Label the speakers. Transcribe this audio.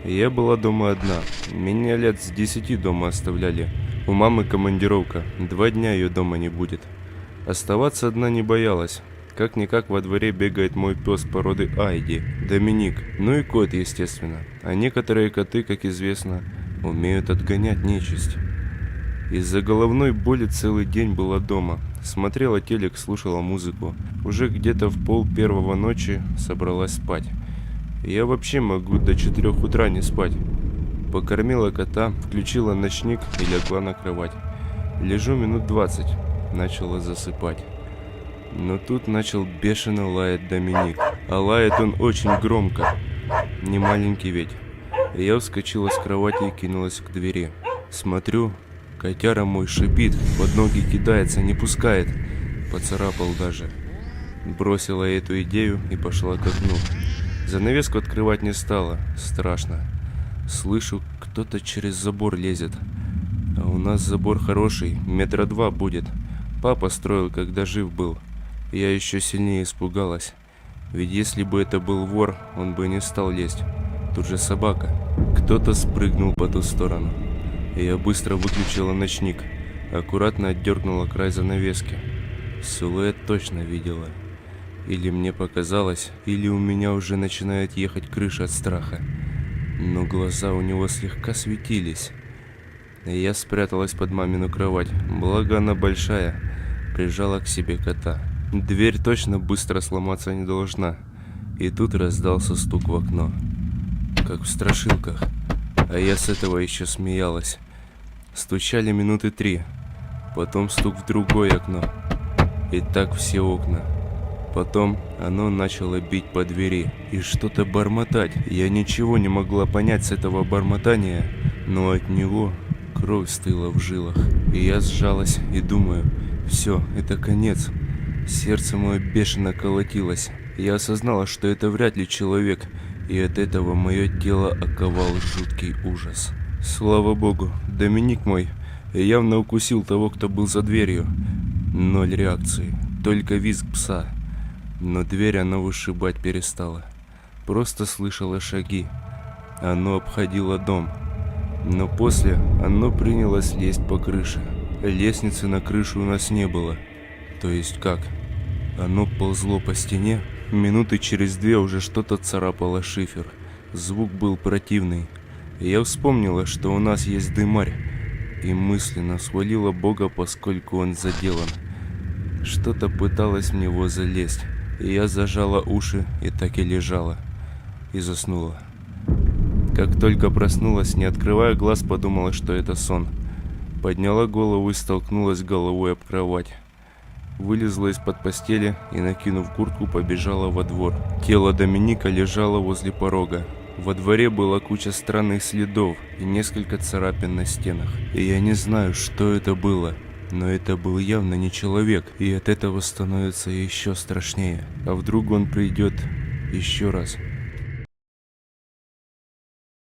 Speaker 1: Я была дома одна. Меня лет с 10 дома оставляли. У мамы командировка. 2 дня ее дома не будет. Оставаться одна не боялась. Как-никак во дворе бегает мой пес породы Айди, Доминик. Ну и кот, естественно. А некоторые коты, как известно, умеют отгонять нечисть. Из-за головной боли целый день была дома. Смотрела телек, слушала музыку. Уже где-то в 1:30 ночи собралась спать. Я вообще могу до 4 утра не спать. Покормила кота, включила ночник и легла на кровать. Лежу минут 20, начала засыпать. Но тут начал бешено лаять Доминик. А лает он очень громко. Не маленький ведь. Я вскочила с кровати и кинулась к двери. Смотрю, котяра мой шипит, под ноги кидается, не пускает. Поцарапал даже. Бросила эту идею и пошла к окну. Занавеску открывать не стала, страшно. Слышу, кто-то через забор лезет. А у нас забор хороший, 2 метра будет. Папа строил, когда жив был. Я еще сильнее испугалась. Ведь если бы это был вор, он бы не стал лезть. Тут же собака. Кто-то спрыгнул по ту сторону. Я быстро выключила ночник. Аккуратно отдернула край занавески. Силуэт точно видела. Или мне показалось, или у меня уже начинает ехать крыша от страха. Но глаза у него слегка светились. Я спряталась под мамину кровать, благо она большая, прижала к себе кота. Дверь точно быстро сломаться не должна. И тут раздался стук в окно. Как в страшилках. А я с этого еще смеялась. Стучали минуты 3. Потом стук в другое окно. И так все окна. Потом оно начало бить по двери и что-то бормотать. Я ничего не могла понять с этого бормотания, но от него кровь стыла в жилах. И я сжалась и думаю, все, это конец. Сердце мое бешено колотилось. Я осознала, что это вряд ли человек, и от этого мое тело оковал жуткий ужас. Слава богу, Доминик мой явно укусил того, кто был за дверью. 0 реакции, только визг пса. Но дверь она вышибать перестала. Просто слышала шаги. Оно обходило дом. Но после оно принялось лезть по крыше. Лестницы на крышу у нас не было. То есть как? Оно ползло по стене. Минуты через 2 уже что-то царапало шифер. Звук был противный. Я вспомнила, что у нас есть дымарь. И мысленно свалила Бога, поскольку он заделан. Что-то пыталось в него залезть. И я зажала уши и так и лежала. И заснула. Как только проснулась, не открывая глаз, подумала, что это сон. Подняла голову и столкнулась головой об кровать. Вылезла из-под постели и, накинув куртку, побежала во двор. Тело Доминика лежало возле порога. Во дворе была куча странных следов и несколько царапин на стенах. И я не знаю, что это было. Но это был явно не человек, и от этого становится еще страшнее. А вдруг он придет еще раз?